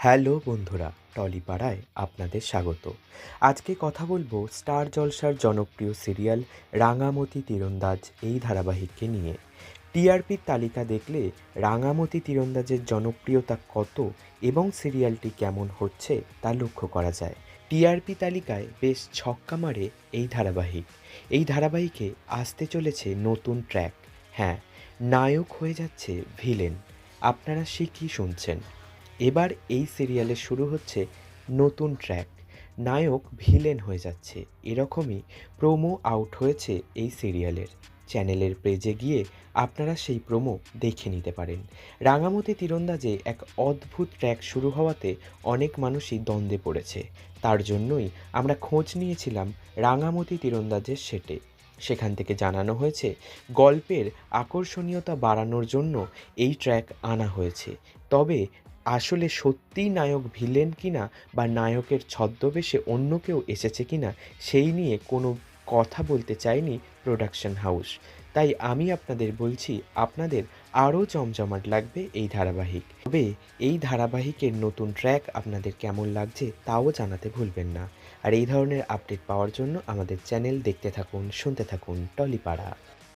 Hello বন্ধুরা, টলিপাড়ায় আপনাদের স্বাগত। আজকে কথা বলবো স্টার জলসার জনপ্রিয় সিরিয়াল রাঙামতি তীরন্দাজ এই ধারাবাহিককে নিয়ে। টিআরপির তালিকা দেখলে রাঙামতি তীরন্দাজের জনপ্রিয়তা কত এবং সিরিয়ালটি কেমন হচ্ছে তা লক্ষ্য করা যায়। টিআরপি তালিকায় বেশ ছক্কা মারে এই ধারাবাহিক। এই ধারাবাহিকে আসতে চলেছে নতুন ট্র্যাক। হ্যাঁ, নায়ক হয়ে যাচ্ছে ভিলেন। আপনারা ঠিকই শুনছেন। এবার এই সিরিয়ালে শুরু হচ্ছে নতুন ট্র্যাক। নায়ক ভিলেন হয়ে যাচ্ছে, এরকমই প্রোমো আউট হয়েছে এই সিরিয়ালের। চ্যানেলের পেজে গিয়ে আপনারা সেই প্রোমো দেখে নিতে পারেন। রাঙামতি তীরন্দাজে এক অদ্ভুত ট্র্যাক শুরু হওয়াতে অনেক মানুষই দ্বন্দ্বে পড়েছে। তার জন্যই আমরা খোঁজ নিয়েছিলাম রাঙামতি তীরন্দাজের সেটে। সেখান থেকে জানানো হয়েছে গল্পের আকর্ষণীয়তা বাড়ানোর জন্য এই ট্র্যাক আনা হয়েছে। তবে আসলে সত্যিই নায়ক ভিলেন কিনা বা নায়কের ছদ্মবেশে অন্য কেউ এসেছে কিনা সেই নিয়ে কোনো কথা বলতে চায়নি প্রোডাকশন হাউস। তাই আমি আপনাদের বলছি, আপনাদের আরও জমজমাট লাগবে এই ধারাবাহিক। তবে এই ধারাবাহিকের নতুন ট্র্যাক আপনাদের কেমন লাগছে তাও জানাতে ভুলবেন না। আর এই ধরনের আপডেট পাওয়ার জন্য আমাদের চ্যানেল দেখতে থাকুন, শুনতে থাকুন টলিপাড়া।